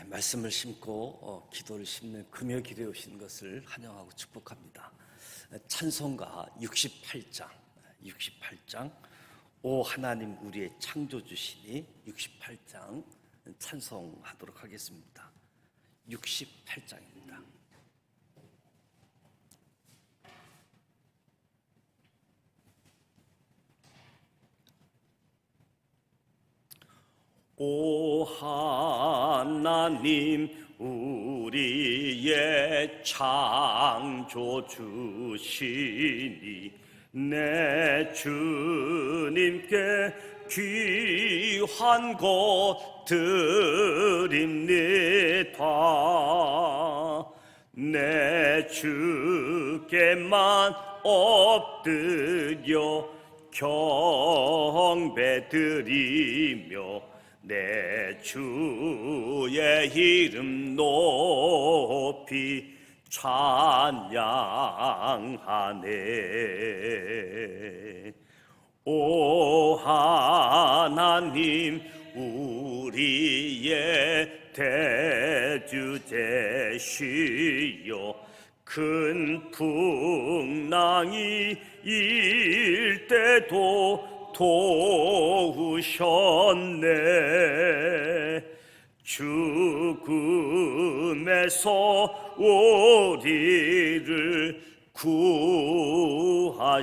말씀을 심고 기도를 심는 금요 기도에 오신 것을 환영하고 축복합니다. 찬송가 68장 오 하나님 우리의 창조주시니 68장 찬송하도록 하겠습니다. 68장입니다. 오 하나님 우리의 창조주시니 내 주님께 귀한 것 드립니다. 내 주께만 엎드려 경배드리며 내 주의 이름 높이 찬양하네. 오 하나님 우리의 대주제시여 큰 풍랑이 일 때도 도우셨네. 죽음에서 우리를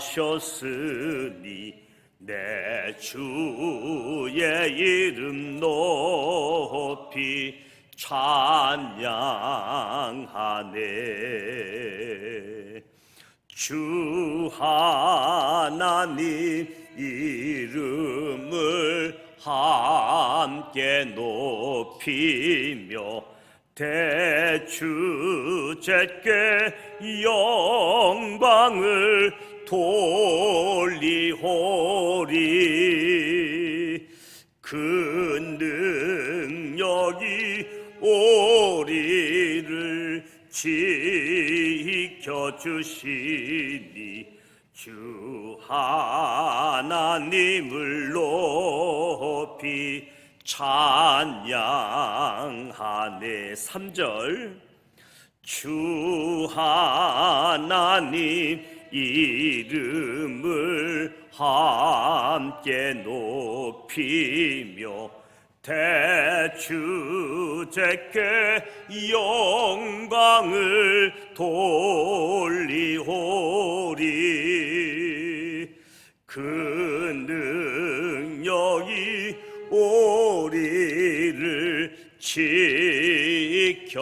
구하셨으니 내 주의 이름 높이 찬양하네. 주 하나님 이름을 함께 높이며 대주제께 영광을 돌리오리. 그 능력이 우리를 지켜주시니 주 하나님을 높이 찬양하네. 3절 주 하나님 이름을 함께 높이며 대주제께 영광을 돌리오리. 그 능력이 우리를 지켜주시니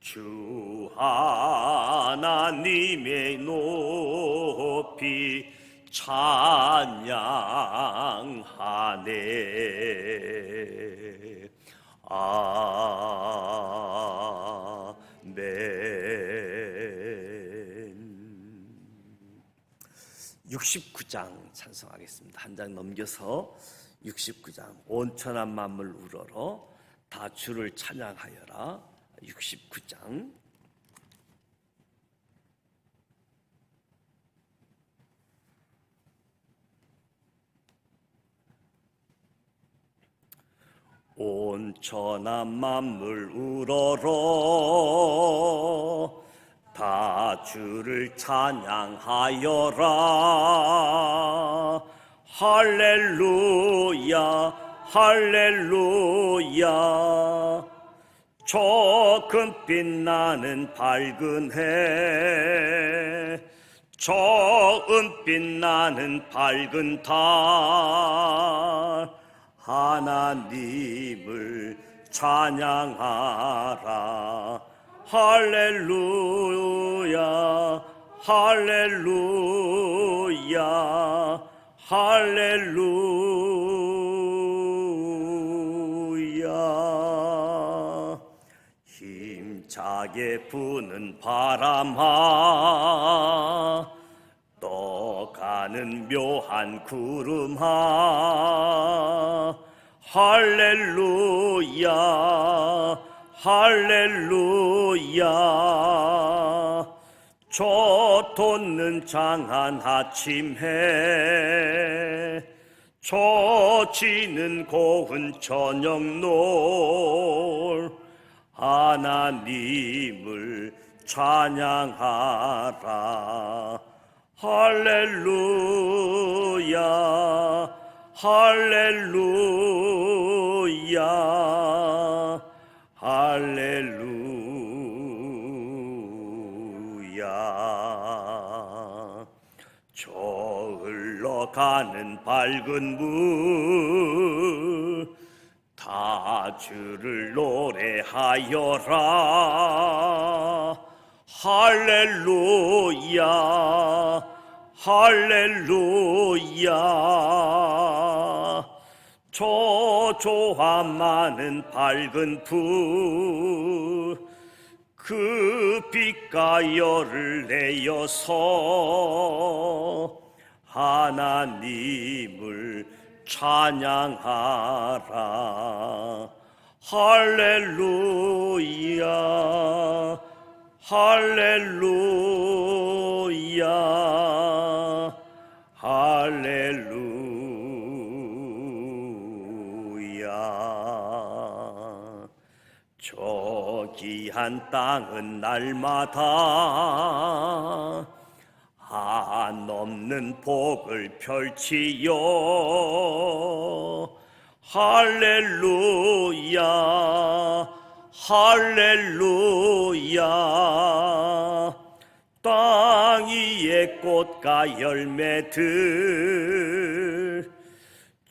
주 하나님의 높이 찬양하네. 아멘. 69장 찬송하겠습니다. 한 장 넘겨서 69장 온천한 만물 우러러 다 주를 찬양하여라. 69장 온천한 만물 우러러 다 주를 찬양하여라. 할렐루야 할렐루야. 저 금빛 나는 밝은 해 저 은빛 나는 밝은 달 하나님을 찬양하라. 할렐루야 할렐루야 할렐루야. 힘차게 부는 바람아 떠가는 묘한 구름아 할렐루야 할렐루야. 저 돋는 장한 아침해 저지는 고운 저녁놀 하나님을 찬양하라. 할렐루야 할렐루야 할렐루야. 저 흘러가는 밝은 물 다 주를 노래하여라. 할렐루야 할렐루야. 초조함 많은 밝은 불 그 빛과 열을 내어서 하나님을 찬양하라. 할렐루야 할렐루야 할렐루야. 저 귀한 땅은 날마다 한없는 복을 펼치여 할렐루야 할렐루야. 땅 위에 꽃과 열매들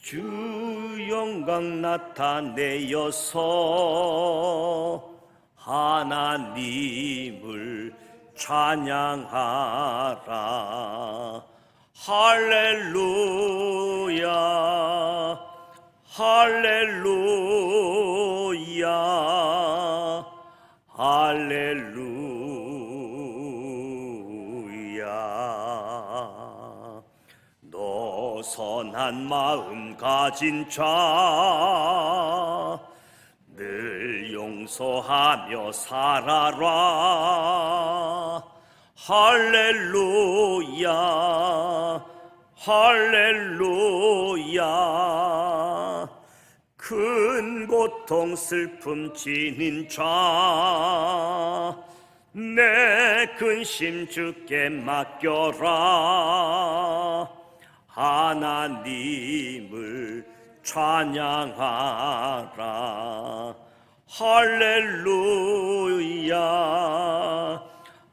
주 영광 나타내어서 하나님을 찬양하라. 할렐루야 할렐루야 할렐루야. 너 선한 마음 가진 자 늘 용서하며 살아라. 할렐루야 할렐루야. 큰 고통 슬픔 지닌 자 내 근심 주께 맡겨라. 하나님을 찬양하라. 할렐루야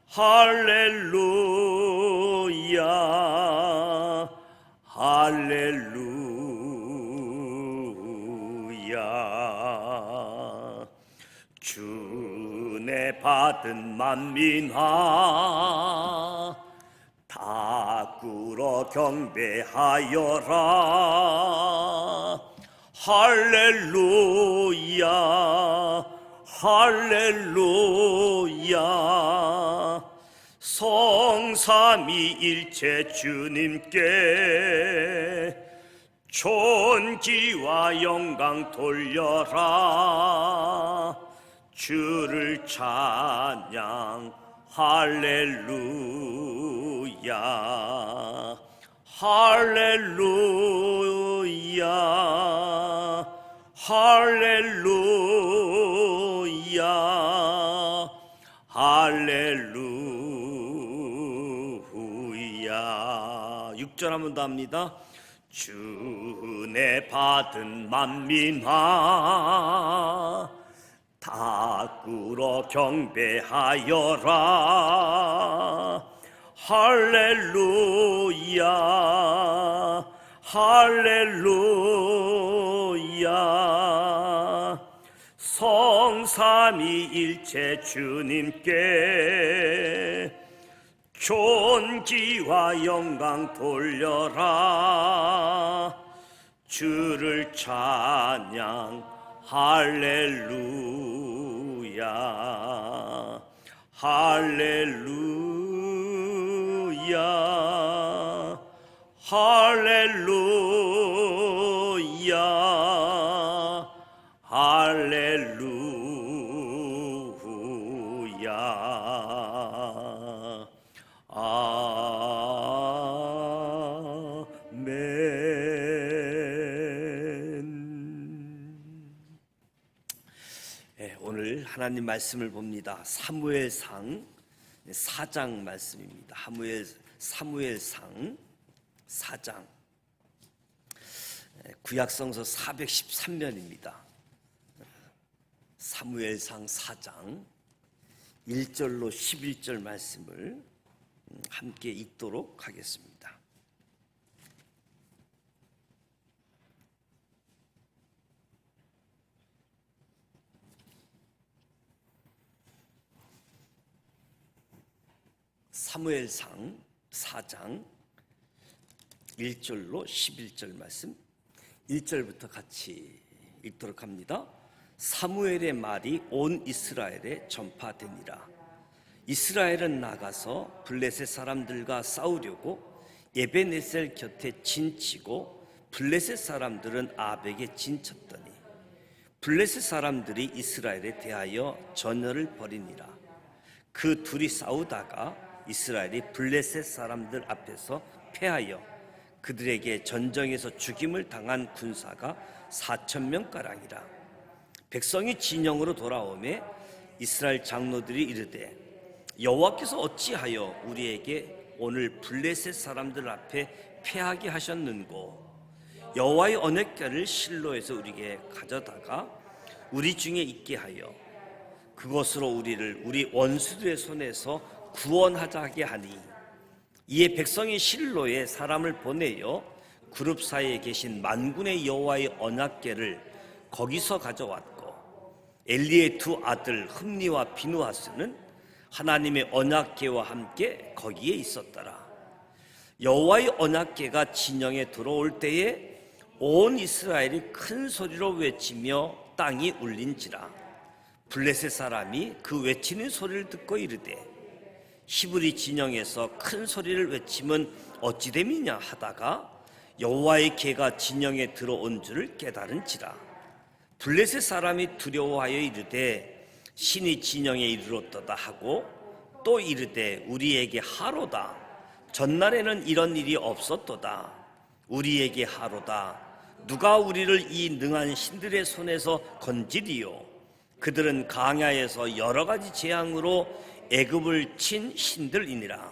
할렐루야 할렐루야. 주내 받은 만민아 다 꿇어 경배하여라. 할렐루야 할렐루야. 성삼위일체 주님께 존귀와 영광 돌려라. 주를 찬양 할렐루야 할렐루야 할렐루야 할렐루야. 6절 한 번 더 합니다. 주내 받은 만민아 다 꿇어 경배하여라. 할렐루야 할렐루야. 성삼위일체 주님께 존귀와 영광 돌려라. 주를 찬양 할렐루야 할렐루야 할렐루야 할렐루야. 아멘. 하나님 말씀을 봅니다. 사무엘상 4장 말씀입니다. 사무엘상 4장, 구약성서 413면입니다. 사무엘상 4장 1절로 11절 말씀을 함께 읽도록 하겠습니다. 사무엘상 4장 1절로 11절 말씀, 1절부터 같이 읽도록 합니다. 사무엘의 말이 온 이스라엘에 전파되니라. 이스라엘은 나가서 블레셋 사람들과 싸우려고 에베네셀 곁에 진치고 블레셋 사람들은 아벡에 진쳤더니 블레셋 사람들이 이스라엘에 대하여 전열을 벌이니라. 그 둘이 싸우다가 이스라엘이 블레셋 사람들 앞에서 패하여 그들에게 전쟁에서 죽임을 당한 군사가 4,000명가량이라. 백성이 진영으로 돌아오매 이스라엘 장로들이 이르되 여호와께서 어찌하여 우리에게 오늘 블레셋 사람들 앞에 패하게 하셨는고? 여호와의 언약궤를 실로에서 우리에게 가져다가 우리 중에 있게 하여 그것으로 우리를 우리 원수들의 손에서 구원하게 하니, 이에 백성이 실로에 사람을 보내어 그룹 사이에 계신 만군의 여호와의 언약궤를 거기서 가져왔고, 엘리의 두 아들 흠니와 비누하스는 하나님의 언약궤와 함께 거기에 있었더라. 여호와의 언약궤가 진영에 들어올 때에 온 이스라엘이 큰 소리로 외치며 땅이 울린지라. 블레셋 사람이 그 외치는 소리를 듣고 이르되 히브리 진영에서 큰 소리를 외치면 어찌 됨이냐 하다가 여호와의 궤가 진영에 들어온 줄을 깨달은지라. 블레셋 사람이 두려워하여 이르되 신이 진영에 이르렀도다 하고 또 이르되 우리에게 하로다. 전날에는 이런 일이 없었도다. 우리에게 하로다. 누가 우리를 이 능한 신들의 손에서 건지리요? 그들은 강야에서 여러 가지 재앙으로 애굽을 친 신들이니라.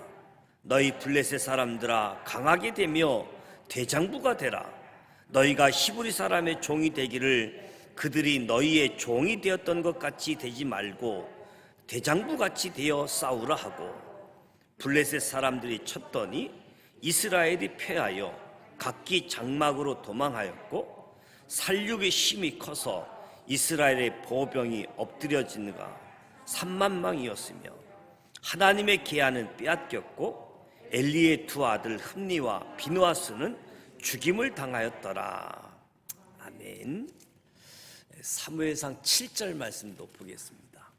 너희 블레셋 사람들아, 강하게 되며 대장부가 되라. 너희가 히브리 사람의 종이 되기를 그들이 너희의 종이 되었던 것 같이 되지 말고 대장부같이 되어 싸우라 하고, 블레셋 사람들이 쳤더니 이스라엘이 패하여 각기 장막으로 도망하였고, 살육의 힘이 커서 이스라엘의 보병이 엎드려지는가 30,000명이었으며 하나님의 계한은 빼앗겼고 엘리의 두 아들 흠니와 비누하스는 죽임을 당하였더라. 아멘. 사무엘상 7절 말씀도 보겠습니다.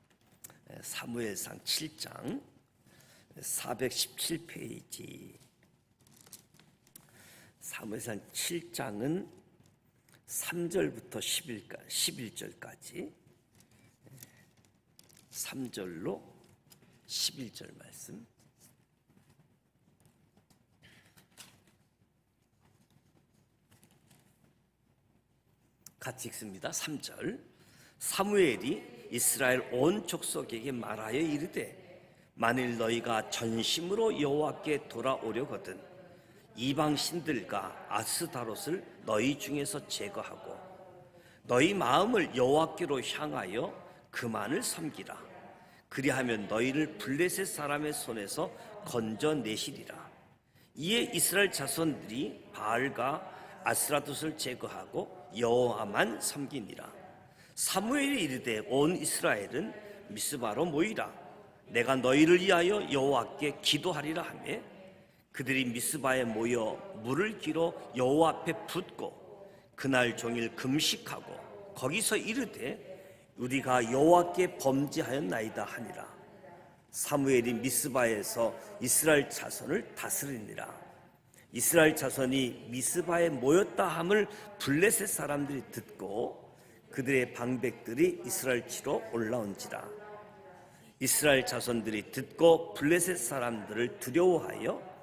사무엘상 7장 417페이지. 사무엘상 7장은 3절부터 11절까지 3절로 11절 말씀. 같이 읽습니다. 3절. 사무엘이 이스라엘 온 족속에게 말하여 이르되 만일 너희가 전심으로 여호와께 돌아오려거든 이방 신들과 아스다롯을 너희 중에서 제거하고 너희 마음을 여호와께로 향하여 그만을 섬기라. 그리하면 너희를 블레셋 사람의 손에서 건져내시리라. 이에 이스라엘 자손들이 바알과 아스라롯을 제거하고 여호와만 섬기니라. 사무엘이 이르되 온 이스라엘은 미스바로 모이라. 내가 너희를 위하여 여호와께 기도하리라 하매 그들이 미스바에 모여 물을 길어 여호와 앞에 붓고 그날 종일 금식하고 거기서 이르되 우리가 여호와께 범죄하였나이다 하니라. 사무엘이 미스바에서 이스라엘 자손을 다스리니라. 이스라엘 자손이 미스바에 모였다 함을 블레셋 사람들이 듣고 그들의 방백들이 이스라엘 치러 올라온지라. 이스라엘 자손들이 듣고 블레셋 사람들을 두려워하여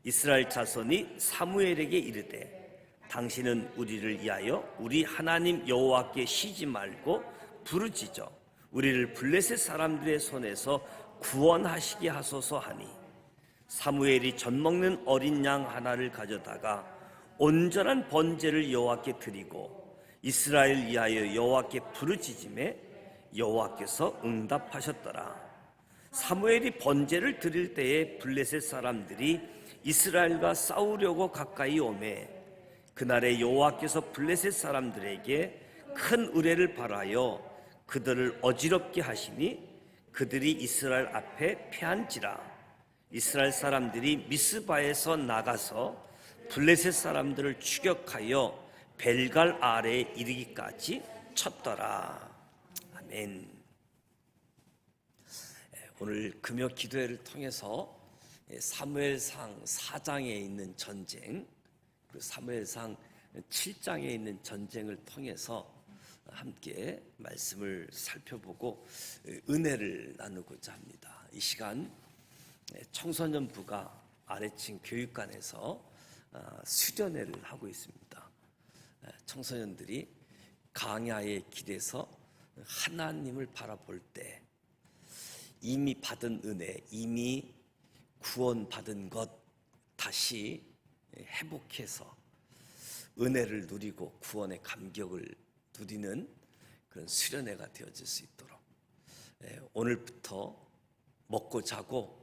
이스라엘 자손이 사무엘에게 이르되 당신은 우리를 위하여 우리 하나님 여호와께 쉬지 말고 부르짖어 우리를 블레셋 사람들의 손에서 구원하시게 하소서 하니 사무엘이 젖먹는 어린 양 하나를 가져다가 온전한 번제를 여호와께 드리고 이스라엘 위하여 여호와께 부르짖음에 여호와께서 응답하셨더라. 사무엘이 번제를 드릴 때에 블레셋 사람들이 이스라엘과 싸우려고 가까이 오매 그날에 여호와께서 블레셋 사람들에게 큰 의뢰를 발하여 그들을 어지럽게 하시니 그들이 이스라엘 앞에 패한지라. 이스라엘 사람들이 미스바에서 나가서 블레셋 사람들을 추격하여 벨갈 아래에 이르기까지 쳤더라. 아멘. 오늘 금요 기도회를 통해서 사무엘상 4장에 있는 전쟁, 그리고 사무엘상 7장에 있는 전쟁을 통해서 함께 말씀을 살펴보고 은혜를 나누고자 합니다. 이 시간 청소년부가 아래층 교육관에서 수련회를 하고 있습니다. 청소년들이 강야의 길에서 하나님을 바라볼 때 이미 받은 은혜, 이미 구원받은 것 다시 회복해서 은혜를 누리고 구원의 감격을 누리는 그런 수련회가 되어질 수 있도록 오늘부터 먹고 자고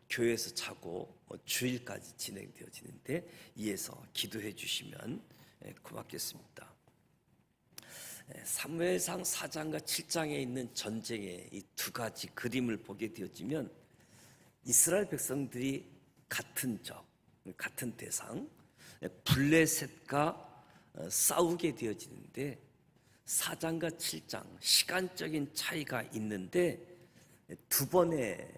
교회에서 자고 주일까지 진행되어지는데 이에서 기도해 주시면 고맙겠습니다. 사무엘상 4장과 7장에 있는 전쟁의 이 두 가지 그림을 보게 되어지면 이스라엘 백성들이 같은 적, 같은 대상, 블레셋과 싸우게 되어지는데 4장과 7장 시간적인 차이가 있는데 두 번의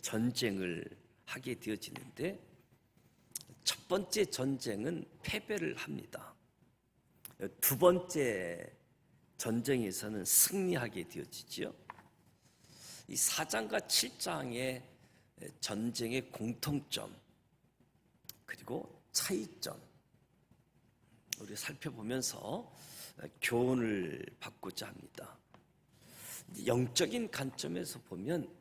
전쟁을 하게 되어지는데 첫 번째 전쟁은 패배를 합니다. 두 번째 전쟁에서는 승리하게 되어지죠. 이 4장과 7장의 전쟁의 공통점 그리고 차이점 우리 살펴보면서 교훈을 받고자 합니다. 영적인 관점에서 보면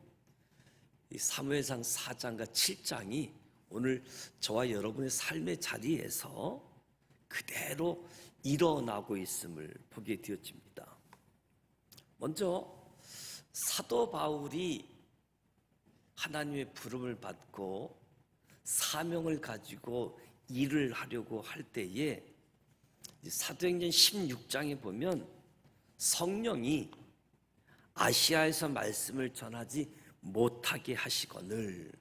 이 사무엘상 4장과 7장이 오늘 저와 여러분의 삶의 자리에서 그대로 일어나고 있음을 보게 되어집니다. 먼저 사도 바울이 하나님의 부름을 받고 사명을 가지고 일을 하려고 할 때에 사도행전 16장에 보면 성령이 아시아에서 말씀을 전하지 못하게 하시거늘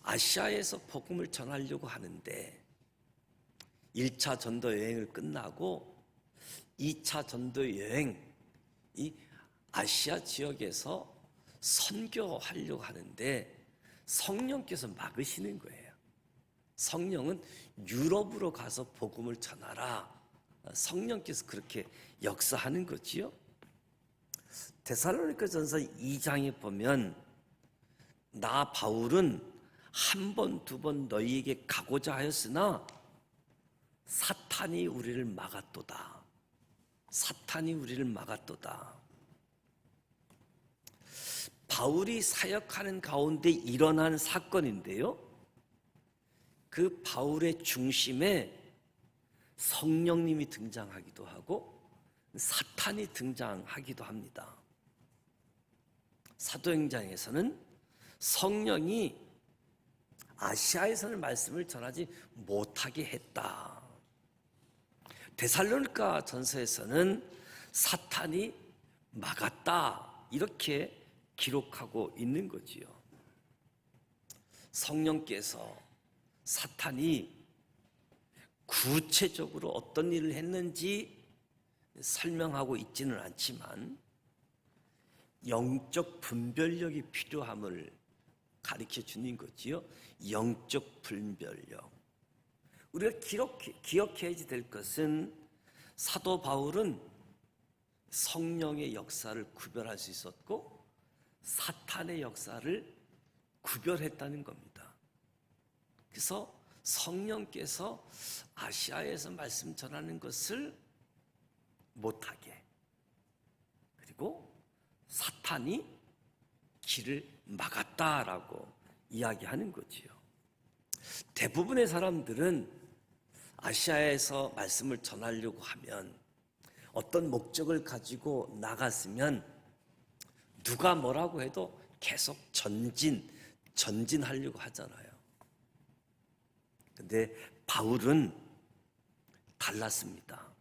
아시아에서 복음을 전하려고 하는데 1차 전도 여행을 끝나고 2차 전도 여행 이 아시아 지역에서 선교하려고 하는데 성령께서 막으시는 거예요. 성령은 유럽으로 가서 복음을 전하라. 성령께서 그렇게 역사하는 거지요. 데살로니가전서 2장에 보면 나 바울은 한 번, 두 번 너희에게 가고자 하였으나 사탄이 우리를 막았도다. 사탄이 우리를 막았도다. 바울이 사역하는 가운데 일어난 사건인데요. 그 바울의 중심에 성령님이 등장하기도 하고 사탄이 등장하기도 합니다. 사도행전에서는 성령이 아시아에서는 말씀을 전하지 못하게 했다. 데살로니가 전서에서는 사탄이 막았다. 이렇게 기록하고 있는 거지요. 성령께서 사탄이 구체적으로 어떤 일을 했는지 설명하고 있지는 않지만 영적 분별력이 필요함을 가르쳐 주는 거지요. 영적 분별력. 우리가 기억해야 될 것은 사도 바울은 성령의 역사를 구별할 수 있었고 사탄의 역사를 구별했다는 겁니다. 그래서 성령께서 아시아에서 말씀 전하는 것을 못하게 그리고 사탄이 길을 막았다라고 이야기하는 거지요. 대부분의 사람들은 아시아에서 말씀을 전하려고 하면 어떤 목적을 가지고 나갔으면 누가 뭐라고 해도 계속 전진하려고 하잖아요. 근데 바울은 달랐습니다.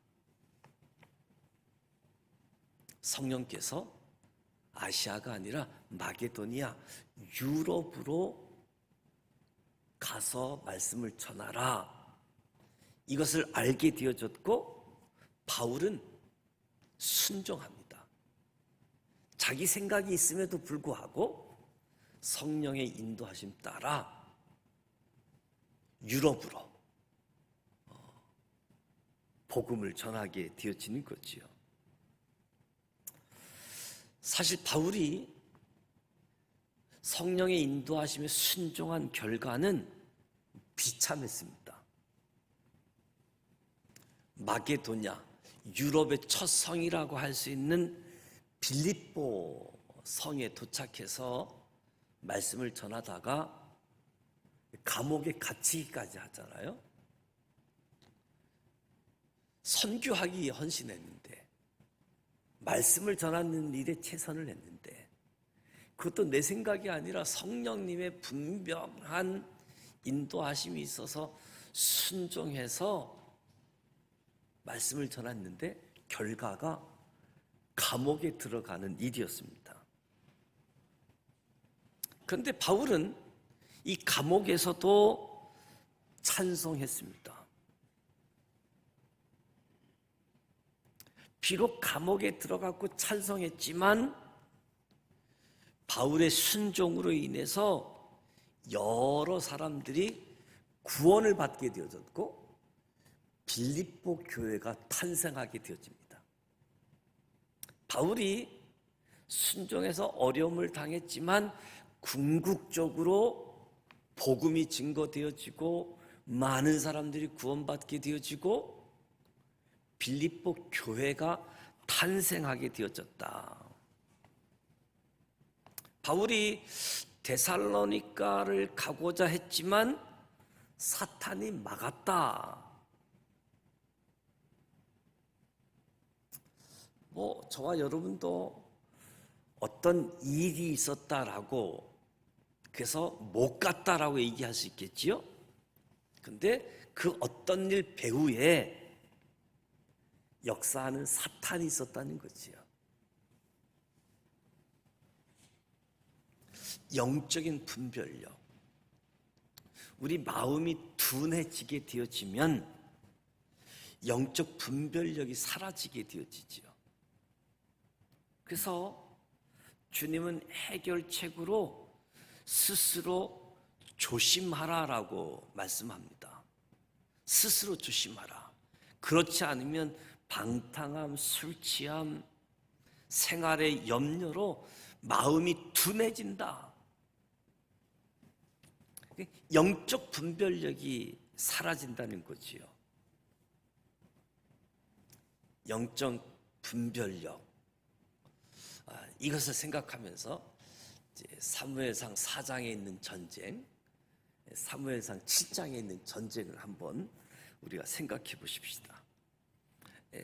성령께서 아시아가 아니라 마게도니아, 유럽으로 가서 말씀을 전하라. 이것을 알게 되어졌고 바울은 순종합니다. 자기 생각이 있음에도 불구하고 성령의 인도하심 따라 유럽으로 복음을 전하게 되어지는 거지요. 사실 바울이 성령의 인도하심에 순종한 결과는 비참했습니다. 마게도냐, 유럽의 첫 성이라고 할 수 있는 빌립보 성에 도착해서 말씀을 전하다가 감옥에 갇히기까지 하잖아요. 선교하기에 헌신했는데, 말씀을 전하는 일에 최선을 했는데, 그것도 내 생각이 아니라 성령님의 분명한 인도하심이 있어서 순종해서 말씀을 전했는데 결과가 감옥에 들어가는 일이었습니다. 그런데 바울은 이 감옥에서도 찬송했습니다. 비록 감옥에 들어갔고 찬송했지만 바울의 순종으로 인해서 여러 사람들이 구원을 받게 되어졌고 빌립보 교회가 탄생하게 되어집니다. 바울이 순종해서 어려움을 당했지만 궁극적으로 복음이 증거되어지고 많은 사람들이 구원받게 되어지고 빌립보 교회가 탄생하게 되어졌다. 바울이 데살로니가를 가고자 했지만 사탄이 막았다. 저와 여러분도 어떤 일이 있었다라고 그래서 못 갔다라고 얘기할 수 있겠지요? 근데 그 어떤 일 배후에 역사하는 사탄이 있었다는 거지요. 영적인 분별력. 우리 마음이 둔해지게 되어지면 영적 분별력이 사라지게 되어지지요. 그래서 주님은 해결책으로 스스로 조심하라라고 말씀합니다. 스스로 조심하라. 그렇지 않으면 방탕함, 술 취함, 생활의 염려로 마음이 둔해진다. 영적 분별력이 사라진다는 거지요. 영적 분별력. 이것을 생각하면서 사무엘상 4장에 있는 전쟁, 사무엘상 7장에 있는 전쟁을 한번 우리가 생각해 보십시다.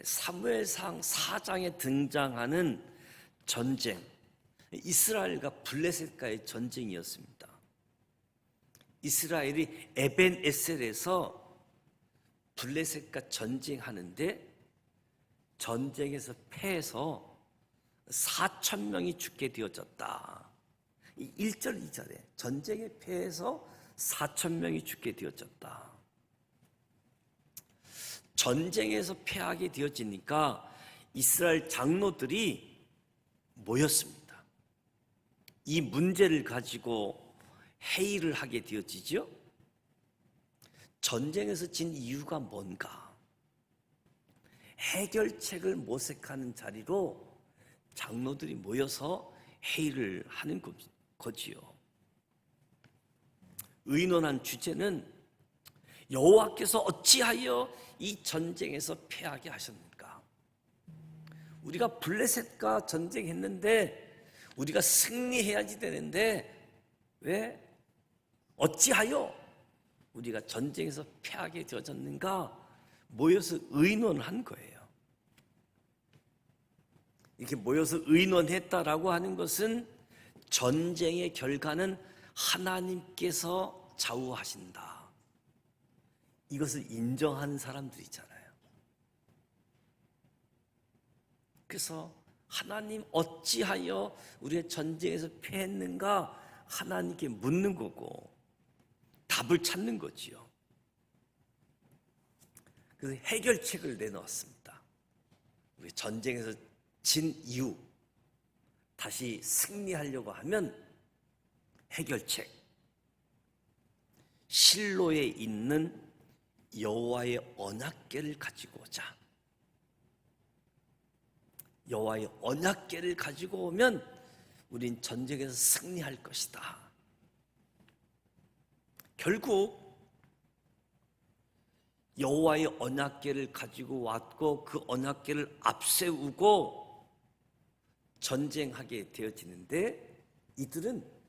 사무엘상 4장에 등장하는 전쟁, 이스라엘과 블레셋과의 전쟁이었습니다. 이스라엘이 에벤에셀에서 블레셋과 전쟁하는데 전쟁에서 패해서 4,000명이 죽게 되어졌다. 1절, 2절에 전쟁에 패해서 4,000명이 죽게 되어졌다. 전쟁에서 패하게 되어지니까 이스라엘 장로들이 모였습니다. 이 문제를 가지고 회의를 하게 되어지죠. 전쟁에서 진 이유가 뭔가? 해결책을 모색하는 자리로 장로들이 모여서 회의를 하는 거지요. 의논한 주제는 여호와께서 어찌하여 이 전쟁에서 패하게 하셨는가? 우리가 블레셋과 전쟁했는데 우리가 승리해야지 되는데 왜 어찌하여 우리가 전쟁에서 패하게 되어졌는가 모여서 의논한 거예요. 이렇게 모여서 의논했다라고 하는 것은 전쟁의 결과는 하나님께서 좌우하신다. 이것을 인정하는 사람들이잖아요. 그래서 하나님 어찌하여 우리의 전쟁에서 패했는가 하나님께 묻는 거고 답을 찾는 거지요. 그래서 해결책을 내놓았습니다. 우리 전쟁에서 진 이후 다시 승리하려고 하면 해결책, 실로에 있는 여호와의 언약궤를 가지고 오자. 여호와의 언약궤를 가지고 오면 우린 전쟁에서 승리할 것이다. 결국 여호와의 언약궤를 가지고 왔고 그 언약궤를 앞세우고 전쟁하게 되어지는데 이들은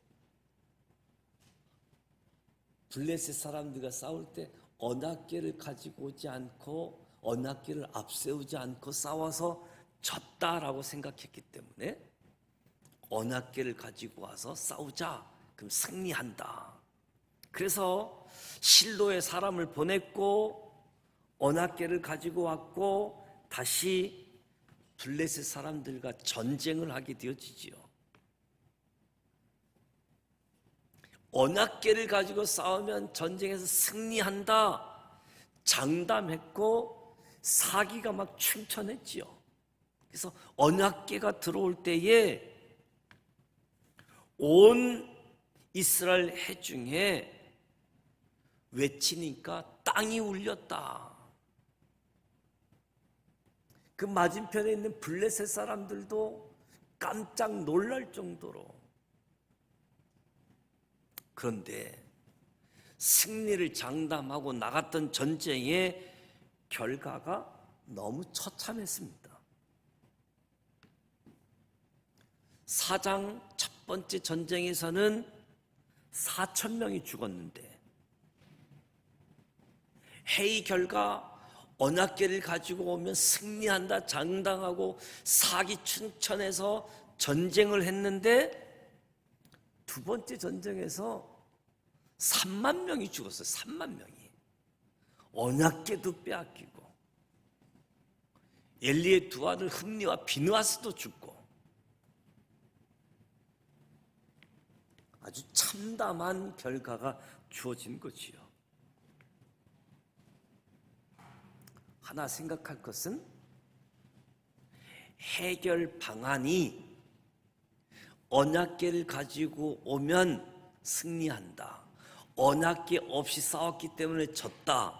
블레셋 사람들과 싸울 때 언약궤를 가지고 오지 않고 언약궤를 앞세우지 않고 싸워서 졌다라고 생각했기 때문에 언약궤를 가지고 와서 싸우자. 그럼 승리한다. 그래서 실로에 사람을 보냈고 언약궤를 가지고 왔고 다시 블레셋 사람들과 전쟁을 하게 되어지지요. 언약궤를 가지고 싸우면 전쟁에서 승리한다. 장담했고 사기가 막 충천했지요. 그래서 언약궤가 들어올 때에 온 이스라엘 회중에 외치니까 땅이 울렸다. 그 맞은편에 있는 블레셋 사람들도 깜짝 놀랄 정도로. 그런데 승리를 장담하고 나갔던 전쟁의 결과가 너무 처참했습니다. 4장 첫 번째 전쟁에서는 4,000명이 죽었는데 회의 결과 언약궤를 가지고 오면 승리한다 장담하고 사기충천해서 전쟁을 했는데 두 번째 전쟁에서 3만 명이 죽었어요. 3만 명이. 언약궤도 빼앗기고 엘리의 두 아들 흠니와 비느하스도 죽고 아주 참담한 결과가 주어진 거지요. 하나 생각할 것은 해결 방안이 언약궤를 가지고 오면 승리한다. 언약궤 없이 싸웠기 때문에 졌다.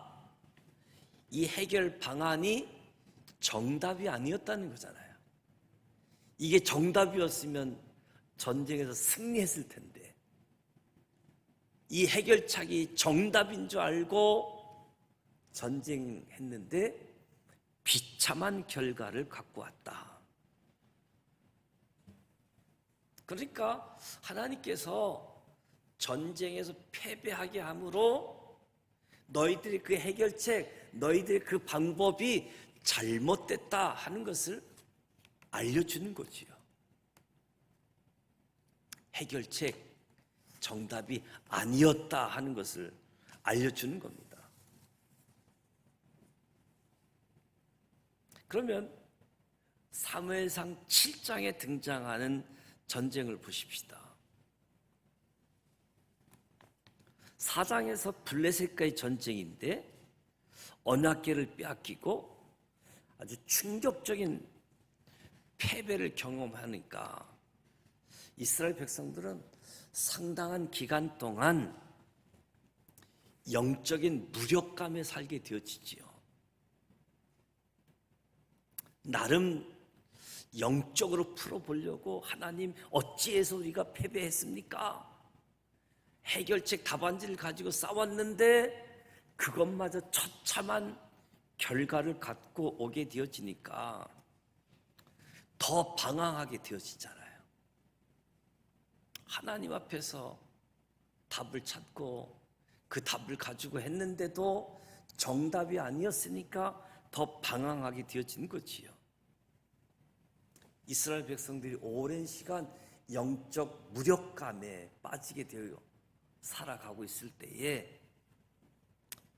이 해결 방안이 정답이 아니었다는 거잖아요. 이게 정답이었으면 전쟁에서 승리했을 텐데 이 해결책이 정답인 줄 알고 전쟁했는데 비참한 결과를 갖고 왔다. 그러니까 하나님께서 전쟁에서 패배하게 함으로 너희들의 그 해결책, 너희들의 그 방법이 잘못됐다 하는 것을 알려주는 거지요. 해결책, 정답이 아니었다 하는 것을 알려주는 겁니다. 그러면 사무엘상 7장에 등장하는 전쟁을 보십시다. 4장에서 블레셋과의 전쟁인데 언약궤를 빼앗기고 아주 충격적인 패배를 경험하니까 이스라엘 백성들은 상당한 기간 동안 영적인 무력감에 살게 되어지지요. 나름 영적으로 풀어보려고 하나님 어찌해서 우리가 패배했습니까? 해결책 답안지를 가지고 싸웠는데 그것마저 처참한 결과를 갖고 오게 되어지니까 더 방황하게 되어지잖아요. 하나님 앞에서 답을 찾고 그 답을 가지고 했는데도 정답이 아니었으니까 더 방황하게 되어진 거지요. 이스라엘 백성들이 오랜 시간 영적 무력감에 빠지게 되어 살아가고 있을 때에,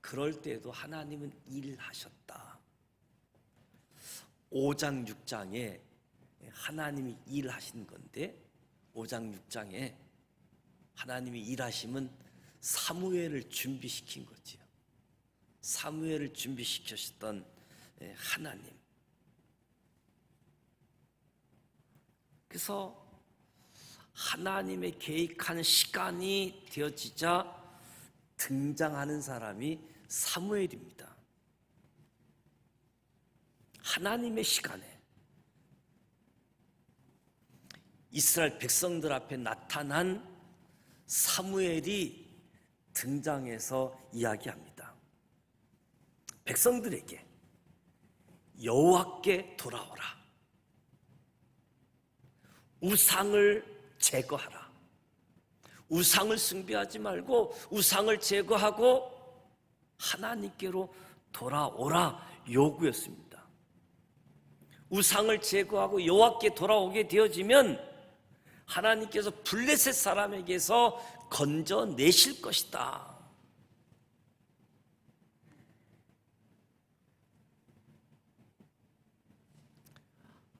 그럴 때에도 하나님은 일하셨다. 5장 6장에 하나님이 일하신 건데, 5장 6장에 하나님이 일하심은 사무엘을 준비시킨 거지요. 사무엘을 준비시켰던 하나님. 그래서 하나님의 계획한 시간이 되어지자 등장하는 사람이 사무엘입니다. 하나님의 시간에 이스라엘 백성들 앞에 나타난 사무엘이 등장해서 이야기합니다. 백성들에게 여호와께 돌아오라. 우상을 제거하라. 우상을 숭배하지 말고 우상을 제거하고 하나님께로 돌아오라 요구였습니다. 우상을 제거하고 여호와께 돌아오게 되어지면 하나님께서 블레셋 사람에게서 건져내실 것이다.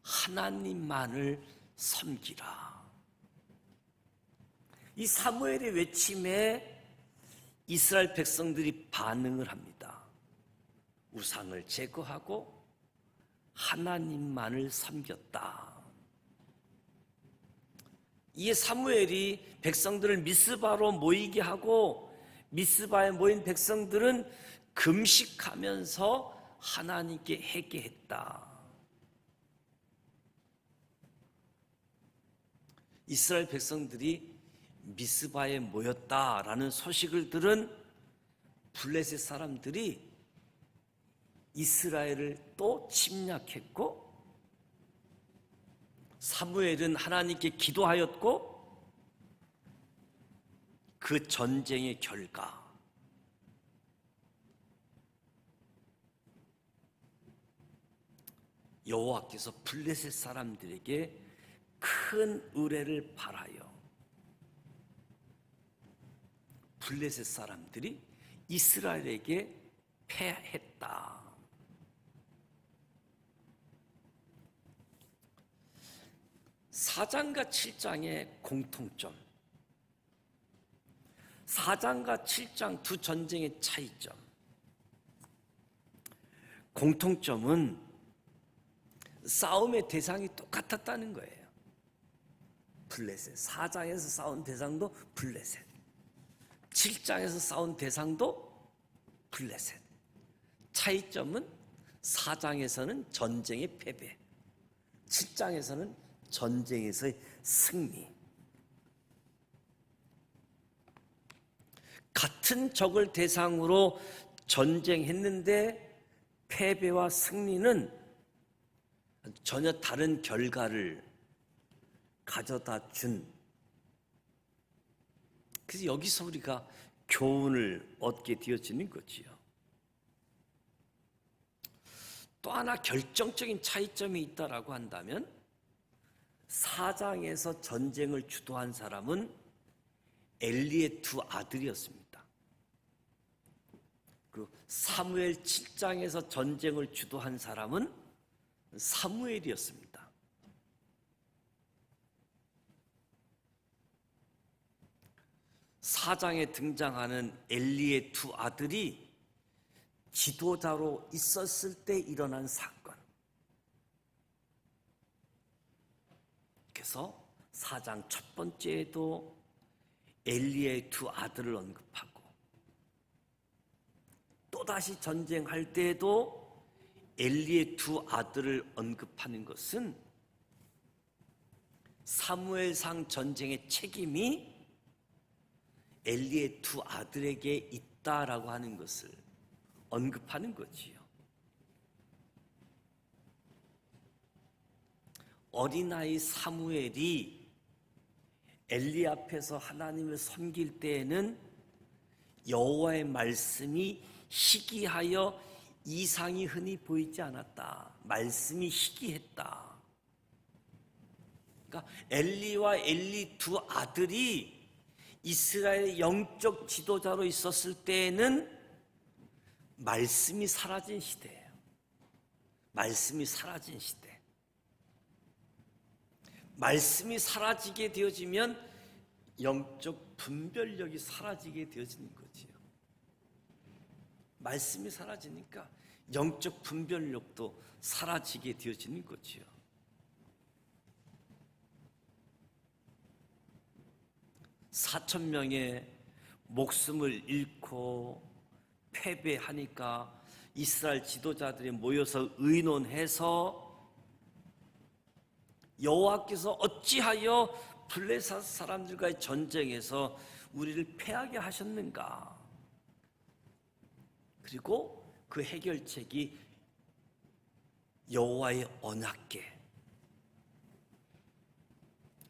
하나님만을 섬기라. 이 사무엘의 외침에 이스라엘 백성들이 반응을 합니다. 우상을 제거하고 하나님만을 섬겼다. 이에 사무엘이 백성들을 미스바로 모이게 하고, 미스바에 모인 백성들은 금식하면서 하나님께 회개했다. 이스라엘 백성들이 미스바에 모였다라는 소식을 들은 블레셋 사람들이 이스라엘을 또 침략했고, 사무엘은 하나님께 기도하였고, 그 전쟁의 결과 여호와께서 블레셋 사람들에게 큰 의뢰를 발하여 블레셋 사람들이 이스라엘에게 패했다. 4장과 7장의 공통점, 4장과 7장 두 전쟁의 차이점. 공통점은 싸움의 대상이 똑같았다는 거예요. 블레셋. 4장에서 싸운 대상도 블레셋, 7장에서 싸운 대상도 블레셋. 차이점은 4장에서는 전쟁의 패배, 7장에서는 전쟁에서의 승리. 같은 적을 대상으로 전쟁했는데 패배와 승리는 전혀 다른 결과를 가져다 준. 그래서 여기서 우리가 교훈을 얻게 되어지는 거지요. 또 하나 결정적인 차이점이 있다라고 한다면, 4장에서 전쟁을 주도한 사람은 엘리의 두 아들이었습니다. 그리고 사무엘 7장에서 전쟁을 주도한 사람은 사무엘이었습니다. 사장에 등장하는 엘리의 두 아들이 지도자로 있었을 때 일어난 사건. 그래서 4장 첫 번째에도 엘리의 두 아들을 언급하고, 또다시 전쟁할 때에도 엘리의 두 아들을 언급하는 것은 사무엘상 전쟁의 책임이 엘리의 두 아들에게 있다라고 하는 것을 언급하는 거지요. 어린아이 사무엘이 엘리 앞에서 하나님을 섬길 때에는 여호와의 말씀이 희귀하여 이상이 흔히 보이지 않았다. 말씀이 희귀했다. 그러니까 엘리와 엘리 두 아들이 이스라엘의 영적 지도자로 있었을 때에는 말씀이 사라진 시대예요. 말씀이 사라진 시대. 말씀이 사라지게 되어지면 영적 분별력이 사라지게 되어지는 거지요. 말씀이 사라지니까 영적 분별력도 사라지게 되어지는 거지요. 사천 명의 목숨을 잃고 패배하니까 이스라엘 지도자들이 모여서 의논해서 여호와께서 어찌하여 블레셋 사람들과의 전쟁에서 우리를 패하게 하셨는가? 그리고 그 해결책이 여호와의 언약궤.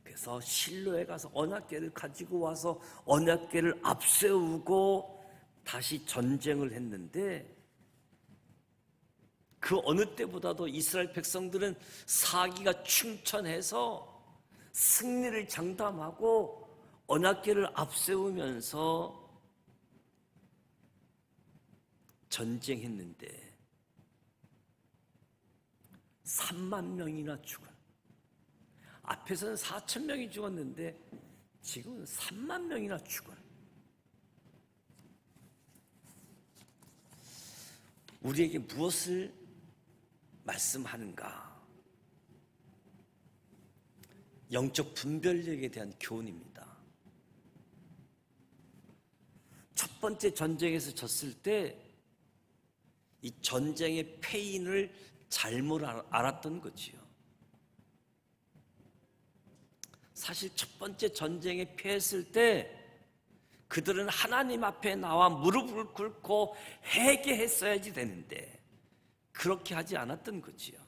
그래서 실로에 가서 언약궤를 가지고 와서 언약궤를 앞세우고 다시 전쟁을 했는데, 그 어느 때보다도 이스라엘 백성들은 사기가 충천해서 승리를 장담하고 언약궤를 앞세우면서 전쟁했는데 3만 명이나 죽은, 앞에서는 4천 명이 죽었는데 지금은 3만 명이나 죽은, 우리에게 무엇을 말씀하는가? 영적 분별력에 대한 교훈입니다. 첫 번째 전쟁에서 졌을 때 이 전쟁의 패인을 잘못 알았던 거지요. 사실 첫 번째 전쟁에 패했을 때 그들은 하나님 앞에 나와 무릎을 꿇고 회개했어야지 되는데 그렇게 하지 않았던 거지요.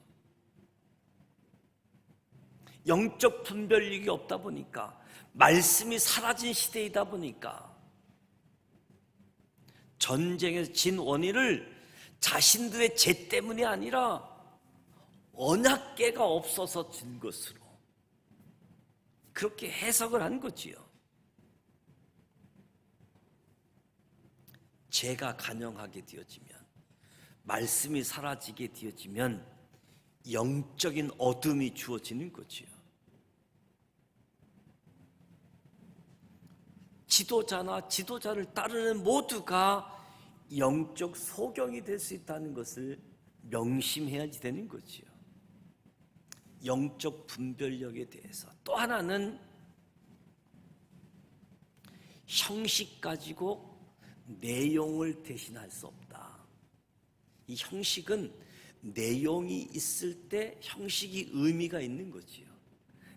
영적 분별력이 없다 보니까, 말씀이 사라진 시대이다 보니까 전쟁에서 진 원인을 자신들의 죄 때문이 아니라 언약궤가 없어서 진 것으로 그렇게 해석을 한 거지요. 죄가 간영하게 되어지면, 말씀이 사라지게 되어지면 영적인 어둠이 주어지는 거지요. 지도자나 지도자를 따르는 모두가 영적 소경이 될 수 있다는 것을 명심해야지 되는 거지요. 영적 분별력에 대해서. 또 하나는 형식 가지고 내용을 대신할 수 없다. 이 형식은 내용이 있을 때 형식이 의미가 있는 거지요.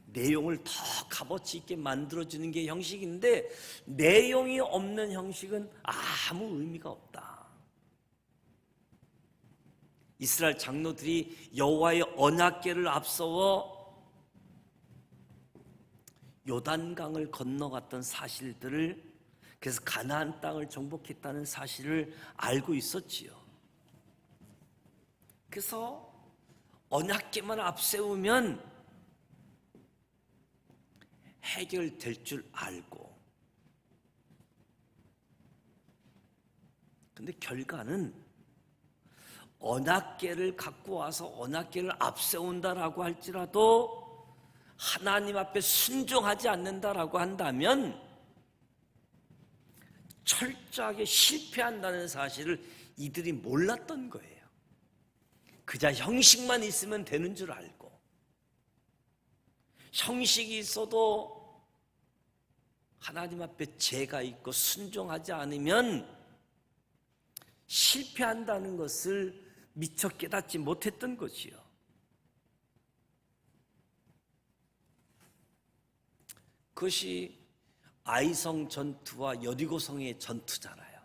내용을 더 값어치 있게 만들어주는 게 형식인데, 내용이 없는 형식은 아무 의미가 없다. 이스라엘 장로들이 여호와의 언약궤를 앞서워 요단강을 건너갔던 사실들을, 그래서 가나안 땅을 정복했다는 사실을 알고 있었지요. 그래서 언약궤만 앞세우면 해결될 줄 알고, 근데 결과는 언약궤를 갖고 와서 언약궤를 앞세운다라고 할지라도 하나님 앞에 순종하지 않는다라고 한다면 철저하게 실패한다는 사실을 이들이 몰랐던 거예요. 그저 형식만 있으면 되는 줄 알고, 형식이 있어도 하나님 앞에 죄가 있고 순종하지 않으면 실패한다는 것을 미처 깨닫지 못했던 것이요. 그것이 아이성 전투와 여리고성의 전투잖아요.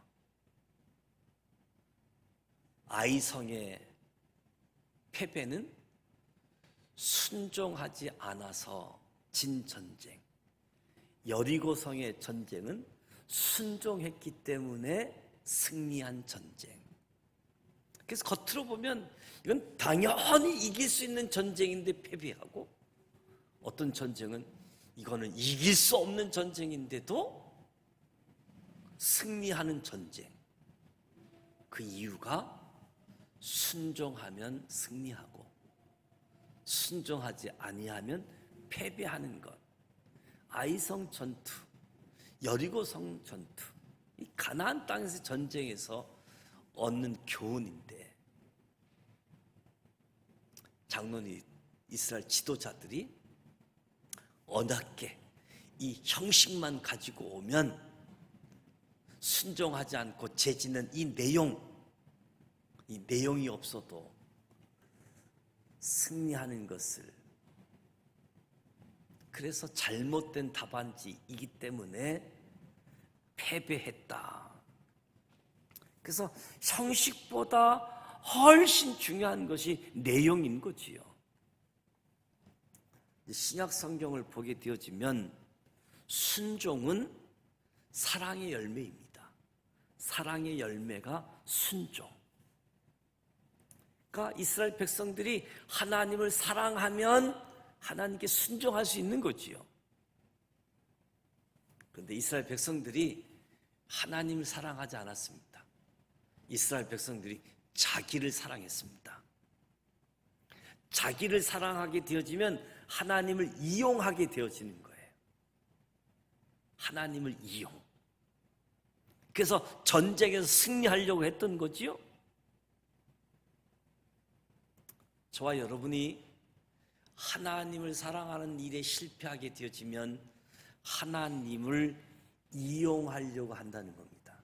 아이성의 패배는 순종하지 않아서 진 전쟁. 여리고성의 전쟁은 순종했기 때문에 승리한 전쟁. 그래서 겉으로 보면 이건 당연히 이길 수 있는 전쟁인데 패배하고, 어떤 전쟁은 이거는 이길 수 없는 전쟁인데도 승리하는 전쟁. 그 이유가 순종하면 승리하고 순종하지 아니하면 패배하는 것. 아이성 전투, 여리고성 전투, 이 가나안 땅에서 전쟁에서 얻는 교훈인데, 장로니 이스라엘 지도자들이 언약궤 이 형식만 가지고 오면 순종하지 않고 재지는 이 내용이 없어도 승리하는 것을, 그래서 잘못된 답안지이기 때문에 패배했다. 그래서 형식보다 훨씬 중요한 것이 내용인 거지요. 신약 성경을 보게 되어지면 순종은 사랑의 열매입니다. 사랑의 열매가 순종. 그러니까 이스라엘 백성들이 하나님을 사랑하면 하나님께 순종할 수 있는 거지요. 그런데 이스라엘 백성들이 하나님을 사랑하지 않았습니다. 이스라엘 백성들이 자기를 사랑했습니다. 자기를 사랑하게 되어지면 하나님을 이용하게 되어지는 거예요. 하나님을 이용. 그래서 전쟁에서 승리하려고 했던 거지요. 저와 여러분이 하나님을 사랑하는 일에 실패하게 되어지면 하나님을 이용하려고 한다는 겁니다.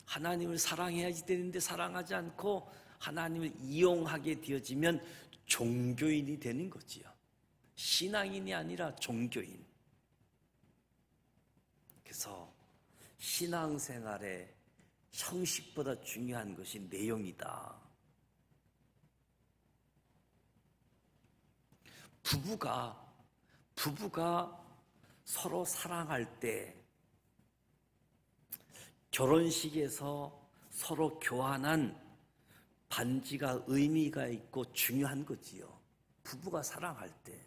하나님을 사랑해야지 되는데 사랑하지 않고 하나님을 이용하게 되어지면 종교인이 되는 거지요. 신앙인이 아니라 종교인. 그래서 신앙생활에 형식보다 중요한 것이 내용이다. 부부가 서로 사랑할 때 결혼식에서 서로 교환한 반지가 의미가 있고 중요한 거지요. 부부가 사랑할 때.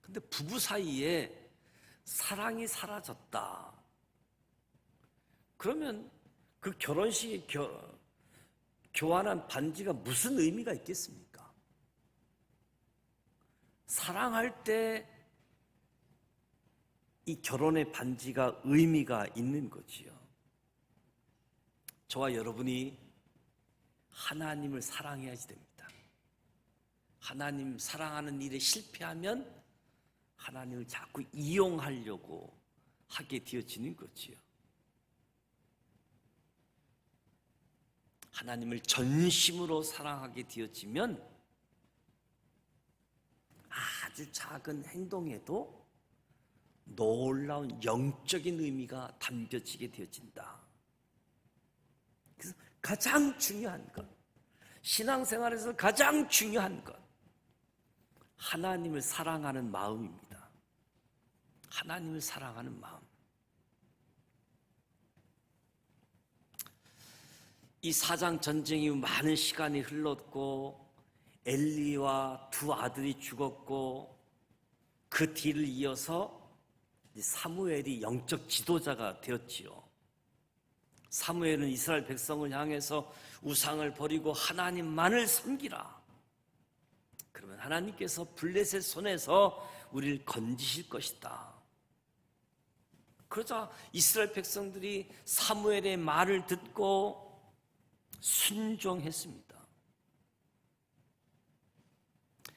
근데 부부 사이에 사랑이 사라졌다. 그러면 그 결혼식에 교환한 반지가 무슨 의미가 있겠습니까? 사랑할 때 이 결혼의 반지가 의미가 있는 거지요. 저와 여러분이 하나님을 사랑해야지 됩니다. 하나님 사랑하는 일에 실패하면 하나님을 자꾸 이용하려고 하게 되어지는 거지요. 하나님을 전심으로 사랑하게 되어지면 아주 작은 행동에도 놀라운 영적인 의미가 담겨지게 되어진다. 그래서 가장 중요한 것, 신앙생활에서 가장 중요한 것, 하나님을 사랑하는 마음입니다. 하나님을 사랑하는 마음. 이 사장 전쟁이 많은 시간이 흘렀고 엘리와 두 아들이 죽었고 그 뒤를 이어서 사무엘이 영적 지도자가 되었지요. 사무엘은 이스라엘 백성을 향해서 우상을 버리고 하나님만을 섬기라. 그러면 하나님께서 블레셋 손에서 우리를 건지실 것이다. 그러자 이스라엘 백성들이 사무엘의 말을 듣고 순종했습니다.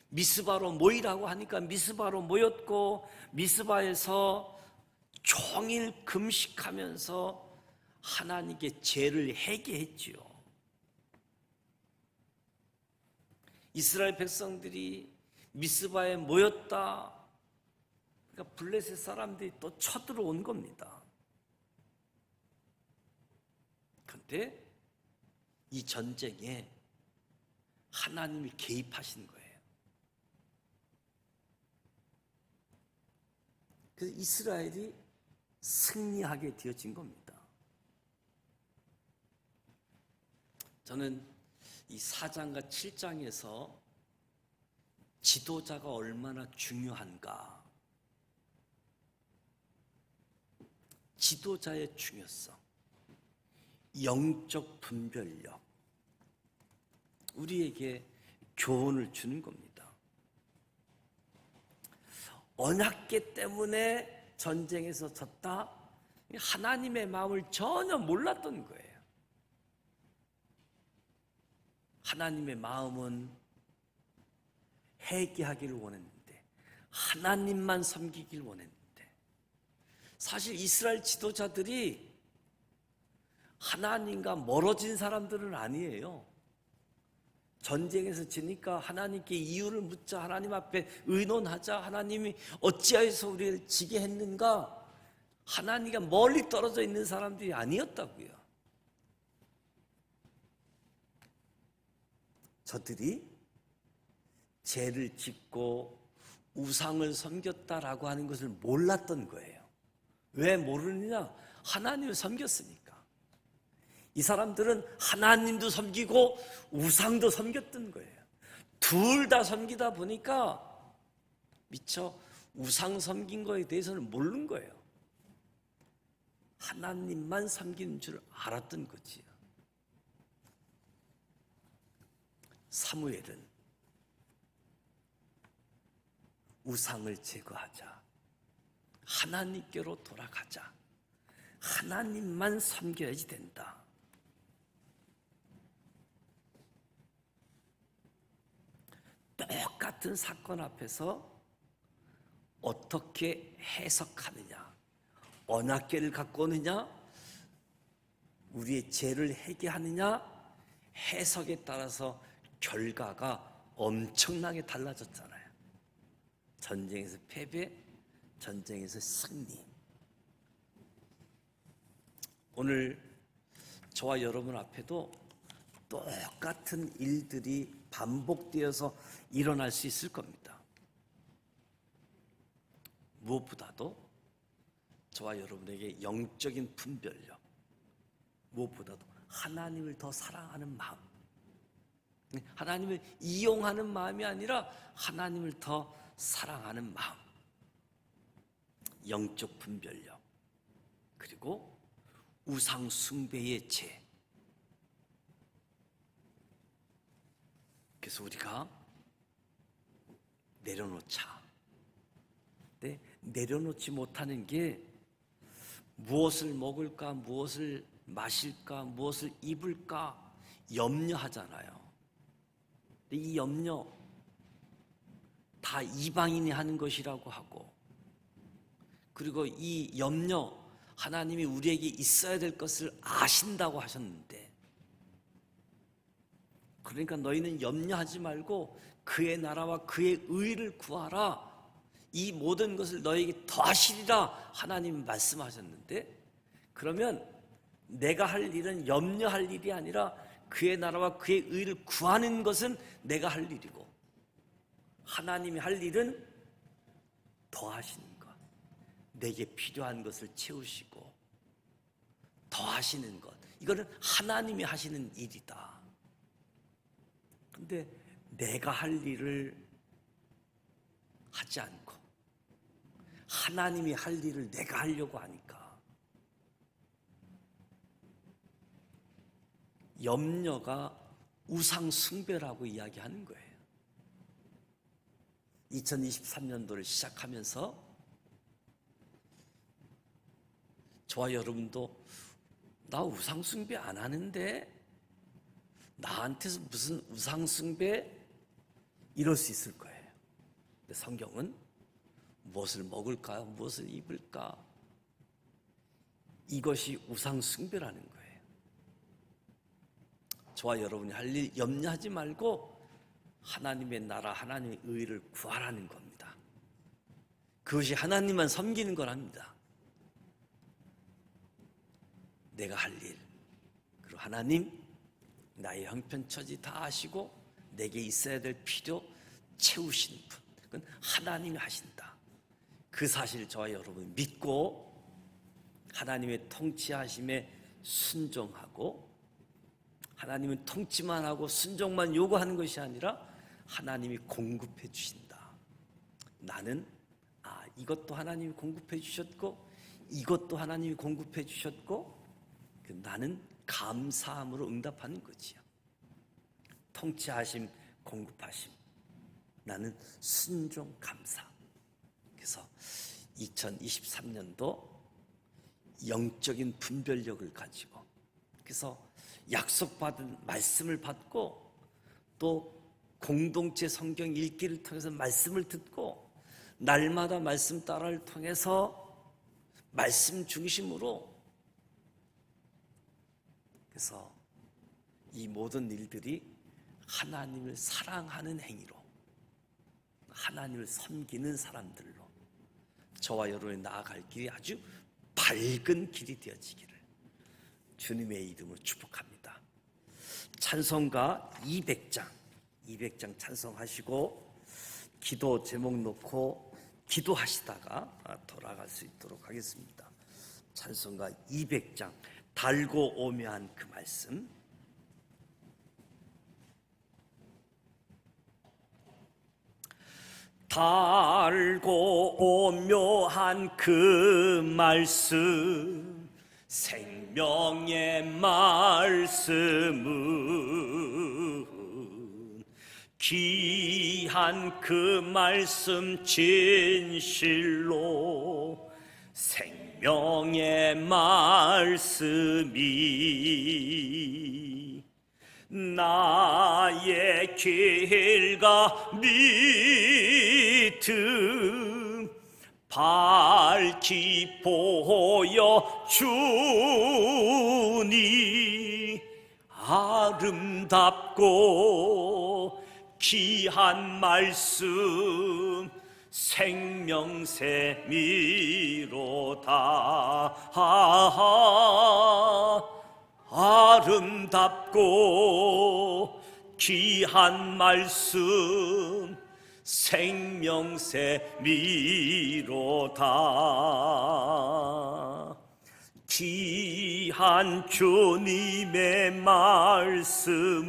미스바로 모이라고 하니까 미스바로 모였고 미스바에서 종일 금식하면서 하나님께 죄를 회개했지요. 이스라엘 백성들이 미스바에 모였다. 그러니까 블레셋 사람들이 또 쳐들어온 겁니다. 그런데 이 전쟁에 하나님이 개입하신 거예요. 그래서 이스라엘이 승리하게 되어진 겁니다. 저는 이 4장과 7장에서 지도자가 얼마나 중요한가, 지도자의 중요성, 영적 분별력, 우리에게 교훈을 주는 겁니다. 언약궤 때문에 전쟁에서 졌다? 하나님의 마음을 전혀 몰랐던 거예요. 하나님의 마음은 회개하기를 원했는데, 하나님만 섬기길 원했는데, 사실 이스라엘 지도자들이 하나님과 멀어진 사람들은 아니에요. 전쟁에서 지니까 하나님께 이유를 묻자, 하나님 앞에 의논하자, 하나님이 어찌하여서 우리를 지게 했는가, 하나님과 멀리 떨어져 있는 사람들이 아니었다고요. 저들이 죄를 짓고 우상을 섬겼다라고 하는 것을 몰랐던 거예요. 왜 모르느냐? 하나님을 섬겼으니까. 이 사람들은 하나님도 섬기고 우상도 섬겼던 거예요. 둘 다 섬기다 보니까 미처 우상 섬긴 거에 대해서는 모르는 거예요. 하나님만 섬기는 줄 알았던 거지요. 사무엘은 우상을 제거하자, 하나님께로 돌아가자, 하나님만 섬겨야지 된다. 똑같은 사건 앞에서 어떻게 해석하느냐, 언약궤를 갖고 오느냐, 우리의 죄를 회개하느냐, 해석에 따라서 결과가 엄청나게 달라졌잖아요. 전쟁에서 패배, 전쟁에서 승리. 오늘 저와 여러분 앞에도 똑같은 일들이 반복되어서 일어날 수 있을 겁니다. 무엇보다도 저와 여러분에게 영적인 분별력, 무엇보다도 하나님을 더 사랑하는 마음, 하나님을 이용하는 마음이 아니라 하나님을 더 사랑하는 마음, 영적 분별력, 그리고 우상 숭배의 죄. 그래서 우리가 내려놓자. 근데 내려놓지 못하는 게 무엇을 먹을까, 무엇을 마실까, 무엇을 입을까 염려하잖아요. 근데 이 염려 다 이방인이 하는 것이라고 하고, 그리고 이 염려 하나님이 우리에게 있어야 될 것을 아신다고 하셨는데, 그러니까 너희는 염려하지 말고 그의 나라와 그의 의를 구하라, 이 모든 것을 너에게 더하시리라 하나님 말씀하셨는데, 그러면 내가 할 일은 염려할 일이 아니라 그의 나라와 그의 의를 구하는 것은 내가 할 일이고, 하나님이 할 일은 더하시는 것, 내게 필요한 것을 채우시고 더하시는 것, 이거는 하나님이 하시는 일이다. 근데 내가 할 일을 하지 않고 하나님이 할 일을 내가 하려고 하니까 염려가 우상 숭배라고 이야기하는 거예요. 2023년도를 시작하면서 저와 여러분도 나 우상 숭배 안 하는데 나한테서 무슨 우상 숭배, 이럴 수 있을 거예요. 근데 성경은 무엇을 먹을까, 무엇을 입을까, 이것이 우상 숭배라는 거예요. 저와 여러분이 할 일 염려하지 말고 하나님의 나라, 하나님의 의를 구하라는 겁니다. 그것이 하나님만 섬기는 거랍니다. 내가 할 일, 그리고 하나님 나의 형편처지 다 아시고 내게 있어야 될 필요 채우시는 분, 그건 하나님이 하신다. 그 사실을 저와 여러분이 믿고 하나님의 통치하심에 순종하고, 하나님은 통치만 하고 순종만 요구하는 것이 아니라 하나님이 공급해 주신다. 나는 이것도 하나님이 공급해 주셨고 이것도 하나님이 공급해 주셨고, 나는 감사함으로 응답하는 거지요. 통치하심, 공급하심, 나는 순종, 감사. 그래서 2023년도 영적인 분별력을 가지고, 그래서 약속받은 말씀을 받고 또 공동체 성경 읽기를 통해서 말씀을 듣고 날마다 말씀 따라를 통해서 말씀 중심으로, 그래서 이 모든 일들이 하나님을 사랑하는 행위로, 하나님을 섬기는 사람들로 저와 여러분이 나아갈 길이 아주 밝은 길이 되어지기를 주님의 이름으로 축복합니다. 찬송가 200장 찬송하시고 기도 제목 놓고 기도하시다가 돌아갈 수 있도록 하겠습니다. 찬송가 200장, 달고 오묘한 그 말씀. 달고 오묘한 그 말씀, 생명의 말씀은 귀한 그 말씀 진실로, 생명의 말씀이 나의 길과 믿음 밝히 보여주니, 아름답고 귀한 말씀 생명샘이로다. 아름답고 귀한 말씀 생명샘이로다. 귀한 주님의 말씀은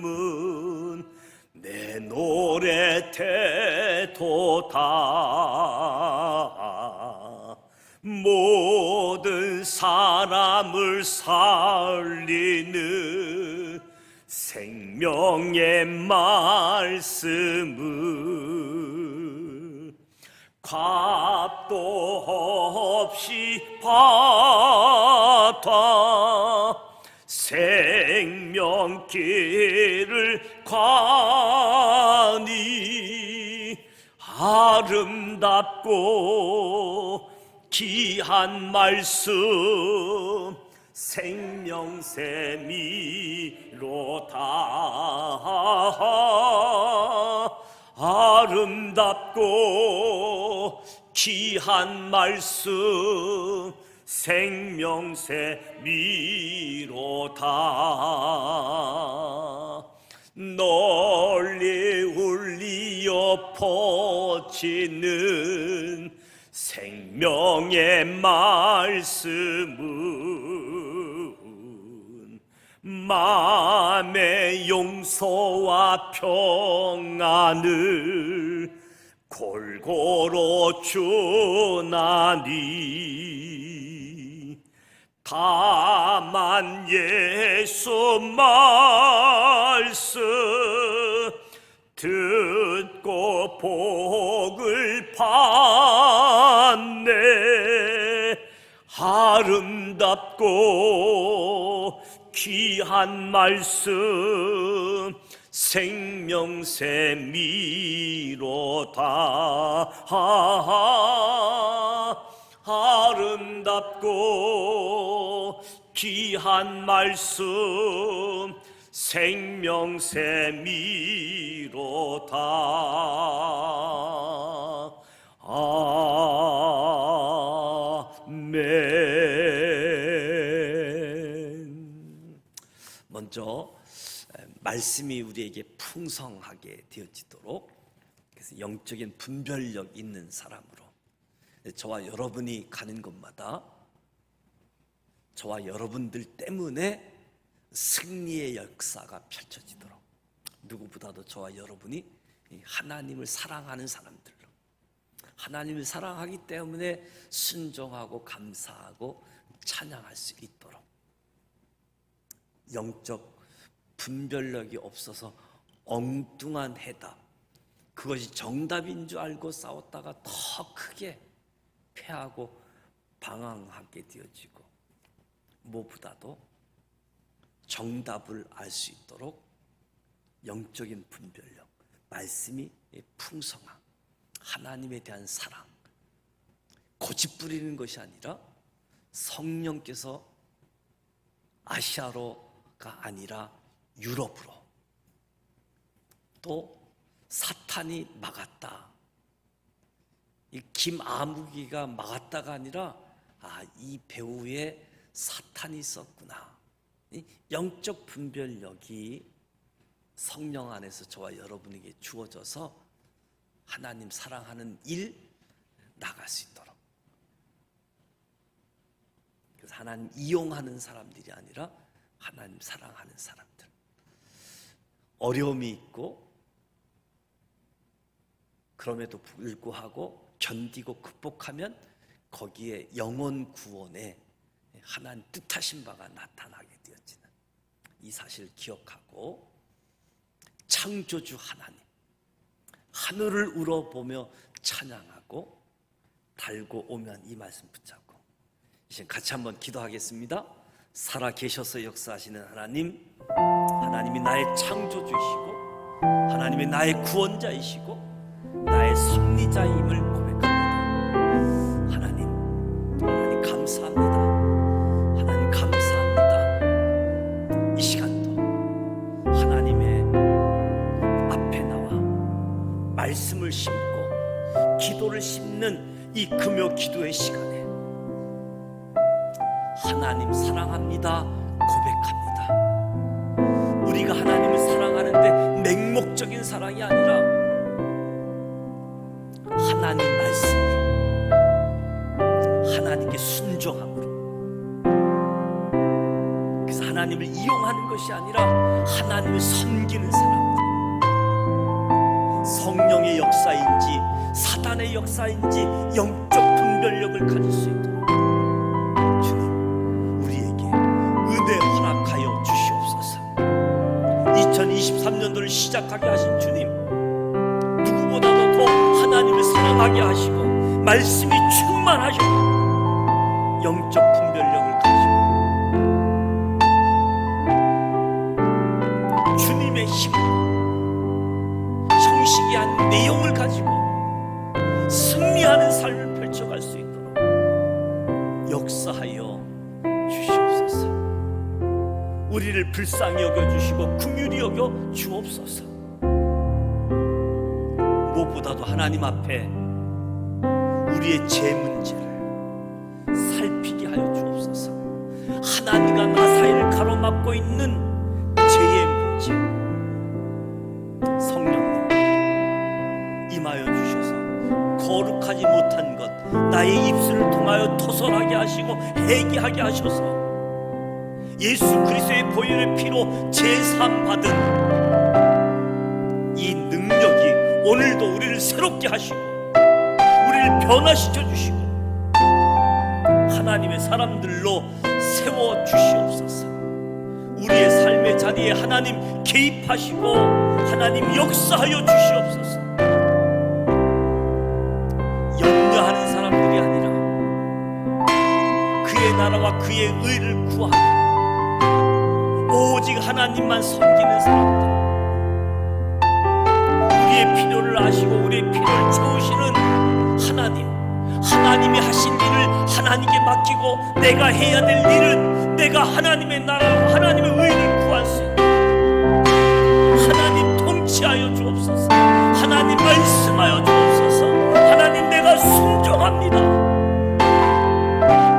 내 노래 태도다. 모든 사람을 살리는 생명의 말씀은 값도 없이 받아 생명길을 가니, 아름답고 귀한 말씀 생명샘이로다. 아름답고 귀한 말씀 생명샘이로다. 널리 울리어 퍼지는 생명의 말씀은 마음의 용서와 평안을 골고루 주나니, 다만 예수 말씀 듣고 복을 받네. 아름답고 귀한 말씀 생명샘이로다. 아름답고 귀한 말씀 생명샘이로다. 아멘. 먼저 말씀이 우리에게 풍성하게 되어지도록, 그래서 영적인 분별력 있는 사람으로 저와 여러분이 가는 곳마다 저와 여러분들 때문에 승리의 역사가 펼쳐지도록, 누구보다도 저와 여러분이 하나님을 사랑하는 사람들로, 하나님을 사랑하기 때문에 순종하고 감사하고 찬양할 수 있도록, 영적 분별력이 없어서 엉뚱한 해답, 그것이 정답인 줄 알고 싸웠다가 더 크게 패하고 방황하게 되어지고, 무엇보다도 정답을 알 수 있도록 영적인 분별력, 말씀이 풍성함, 하나님에 대한 사랑, 고집 부리는 것이 아니라 성령께서 아시아로가 아니라 유럽으로, 또 사탄이 막았다, 이 김아무기가 막았다가 아니라 이 배후에 사탄이 있었구나. 이 영적 분별력이 성령 안에서 저와 여러분에게 주어져서 하나님 사랑하는 일 나갈 수 있도록, 그래서 하나님 이용하는 사람들이 아니라 하나님 사랑하는 사람들, 어려움이 있고 그럼에도 불구하고 견디고 극복하면 거기에 영혼 구원에 하나님 뜻하신 바가 나타나게 되어지는 이 사실을 기억하고, 창조주 하나님 하늘을 우러보며 찬양하고 달고 오면 이 말씀 붙잡고 이제 같이 한번 기도하겠습니다. 살아 계셔서 역사하시는 하나님, 하나님이 나의 창조주이시고 하나님이 나의 구원자이시고 나의 승리자임을 고백합니다. 하나님 감사합니다. 하나님 감사합니다. 이 시간도 하나님의 앞에 나와 말씀을 심고 기도를 심는 이 금요 기도의 시간에 하나님 사랑합니다 고백합니다. 우리가 하나님을 사랑하는데 맹목적인 사랑이 아니라 하나님 말씀으로, 하나님께 순종함으로, 그래서 하나님을 이용하는 것이 아니라 하나님을 섬기는 사람들, 성령의 역사인지 사단의 역사인지 영적 분별력을 가질 수 있도록 주님 우리에게 은혜 허락하여 주시옵소서. 2023년도를 시작하게 하신 주님, 누구보다도 더 하나님을 사랑하게 하시고 말씀이 충만하시고 영적 분별력을 가지고 주님의 힘으로 형식이한 내용을 가지고 승리하는 삶을 펼쳐갈 수 있도록 역사하여 주시옵소서. 우리를 불쌍히 여겨주시고 긍휼히 여겨 주옵소서. 무엇보다도 하나님 앞에 우리의 죄 문제를 살피게 하여 주옵소서. 하나님과 나 사이를 가로막고 있는 죄의 문제, 성령님 임하여 주셔서 거룩하지 못한 것 나의 입술을 통하여 토설하게 하시고 회개하게 하셔서 예수 그리스도의 보혈의 피로 제사함 받은 이 능력이 오늘도 우리를 새롭게 하시고 우리를 변화시켜 주시고 하나님의 사람들로 세워 주시옵소서. 우리의 삶의 자리에 하나님 개입하시고 하나님 역사하여 주시옵소서. 염려하는 사람들이 아니라 그의 나라와 그의 의를 구하고 오직 하나님만 섬기는 사람들, 우리의 필요를 아시고 우리의 필요를 채우시는 하나님, 하나님이 하신 일을 하나님께 맡기고 내가 해야 될 일은 내가 하나님의 나라와 하나님의 의를 구할 수 있는 하나님 통치하여 주옵소서. 하나님 말씀하여 주옵소서. 하나님 내가 순종합니다.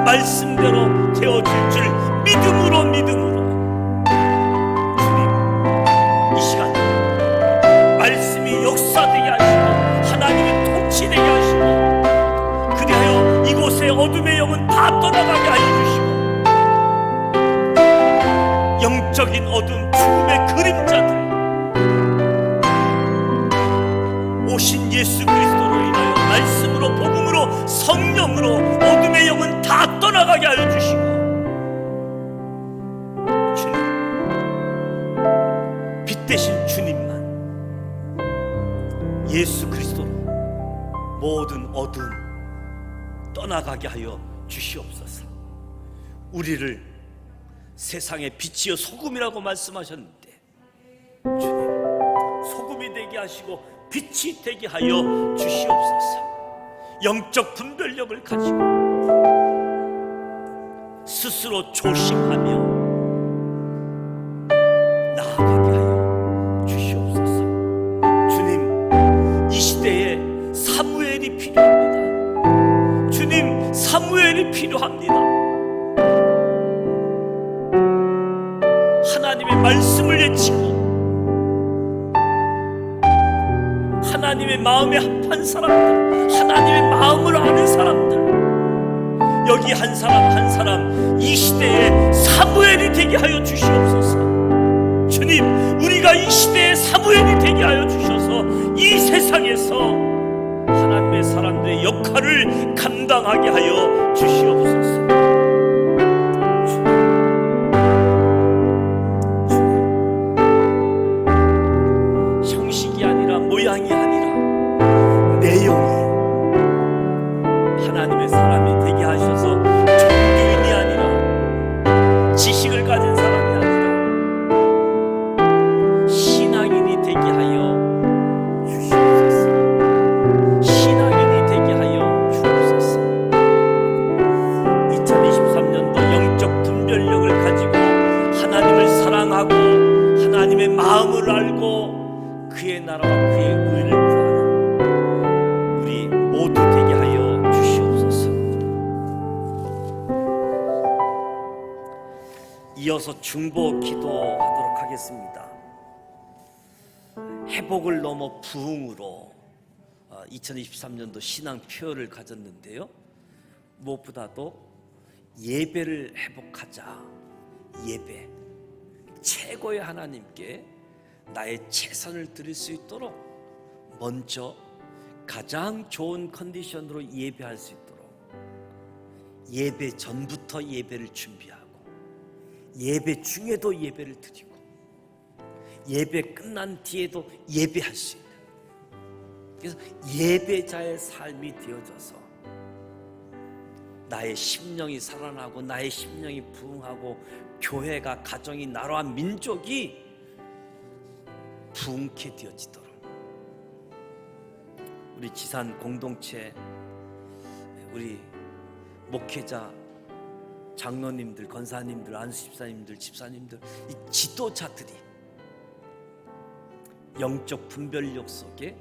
말씀대로 되어질 줄 믿음으로 주님 시대의 어둠의 영은 다 떠나가게 하여 주시고, 영적인 어둠, 죽음의 그림자들, 오신 예수 그리스도로 인하여 말씀으로, 복음으로, 성령으로 어둠의 영은 다 떠나가게 하여 주시고, 주님, 빛 대신 주님만, 예수 그리스도로 모든 어둠 떠나가게 하여 주시옵소서. 우리를 세상의 빛이요 소금이라고 말씀하셨는데, 주님, 소금이 되게 하시고 빛이 되게 하여 주시옵소서. 영적 분별력을 가지고 스스로 조심하며 나아가게 하여 주시옵소서. 주님, 이 시대에 사무엘이 필요합니다. 주님, 사무엘이 필요합니다. 하나님의 말씀을 외치고 하나님의 마음에 합한 사람들, 하나님의 마음을 아는 사람들, 여기 한 사람 한 사람 이 시대에 사무엘이 되게 하여 주시옵소서. 주님, 우리가 이 시대에 사무엘이 되게 하여 주셔서 이 세상에서 하나님의 사람들의 역할을 감당하게 하여 주시옵소서. 형식이 아니라 모양이 아니라 내용이 하나님의 사람이 되게 하셔서 종교인이 아니라 지식을 가진 사람이 아니라 신앙인이 되게 하여 주시옵소서. 신앙인이 되게 하여 주옵소서. 2023년도 영적 분별력을 가지고 하나님을 사랑하고 하나님의 마음을 알고 그의 나라와 그의 의를 구하는 우리 모두 되게 하여 주시옵소서. 이어서 중보 기도하도록 하겠습니다. 회복을 넘어 부흥으로 2023년도 신앙 표어를 가졌는데요, 무엇보다도 예배를 회복하자. 예배, 최고의 하나님께 나의 최선을 드릴 수 있도록 먼저 가장 좋은 컨디션으로 예배할 수 있도록 예배 전부터 예배를 준비하고 예배 중에도 예배를 드리고 예배 끝난 뒤에도 예배할 수 있는, 그래서 예배자의 삶이 되어져서 나의 심령이 살아나고 나의 심령이 부흥하고 교회가, 가정이, 나라와 민족이 부흥케 되어지도록 우리 지산 공동체, 우리 목회자, 장로님들, 권사님들, 안수집사님들, 집사님들, 이 지도자들이 영적 분별력 속에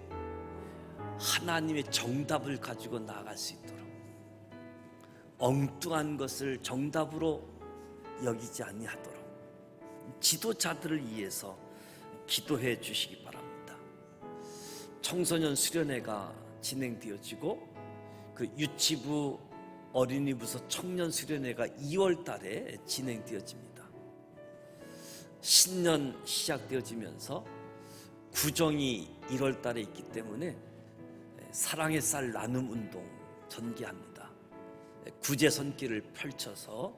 하나님의 정답을 가지고 나아갈 수 있도록, 엉뚱한 것을 정답으로 여기지 아니하도록 지도자들을 위해서 기도해 주시기 바랍니다. 청소년 수련회가 진행되어지고 그 유치부, 어린이부서 청년 수련회가 2월 달에 진행되어집니다. 신년 시작되어지면서 구정이 1월 달에 있기 때문에 사랑의 쌀 나눔 운동 전개합니다. 구제 손길을 펼쳐서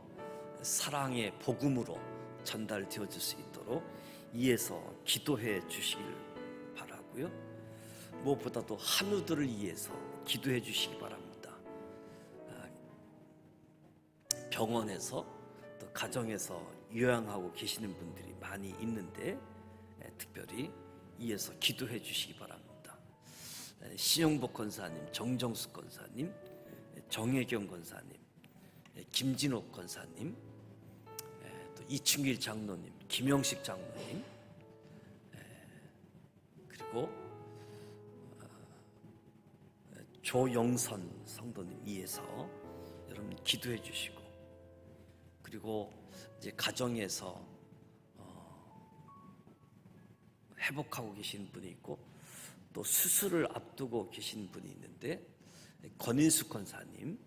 사랑의 복음으로 전달되어질 수 있도록 위해서 기도해 주시길 바라고요. 무엇보다도 한우들을 위해서 기도해 주시기 바랍니다. 병원에서 또 가정에서 요양하고 계시는 분들이 많이 있는데 특별히 위해서 기도해 주시기 바랍니다. 신영복 권사님, 정정숙 권사님, 정혜경 권사님, 김진옥 권사님, 또 이충길 장로님, 김영식 장로님, 그리고 조영선 성도님 위해서 여러분 기도해 주시고, 그리고 이제 가정에서 회복하고 계신 분이 있고 또 수술을 앞두고 계신 분이 있는데 권인숙 권사님,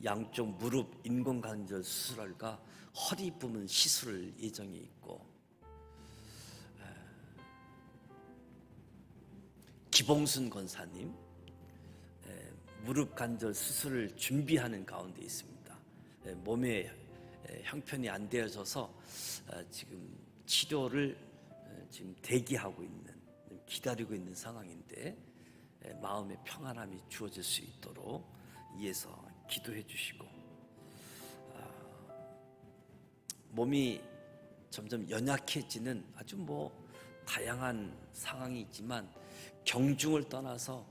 양쪽 무릎 인공관절 수술과 허리 부분 시술 예정이 있고, 기봉순 권사님 무릎 관절 수술을 준비하는 가운데 있습니다. 몸에 형편이 안 되어져서 지금 치료를 지금 대기하고 있는, 기다리고 있는 상황인데 마음의 평안함이 주어질 수 있도록 위해서 기도해 주시고, 몸이 점점 연약해지는 아주 다양한 상황이 있지만 경중을 떠나서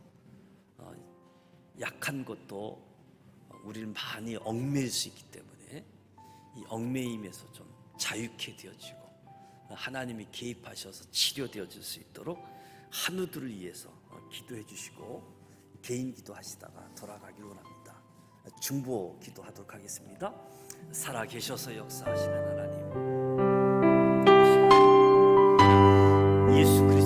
약한 것도 우리를 많이 얽매일 수 있기 때문에 이 얽매임에서 좀 자유케 되어지고 하나님이 개입하셔서 치료되어질 수 있도록 한우들을 위해서 기도해 주시고 개인 기도하시다가 돌아가길 원합니다. 중보 기도하도록 하겠습니다. 살아계셔서 역사하시는 하나님, 예수 그리스도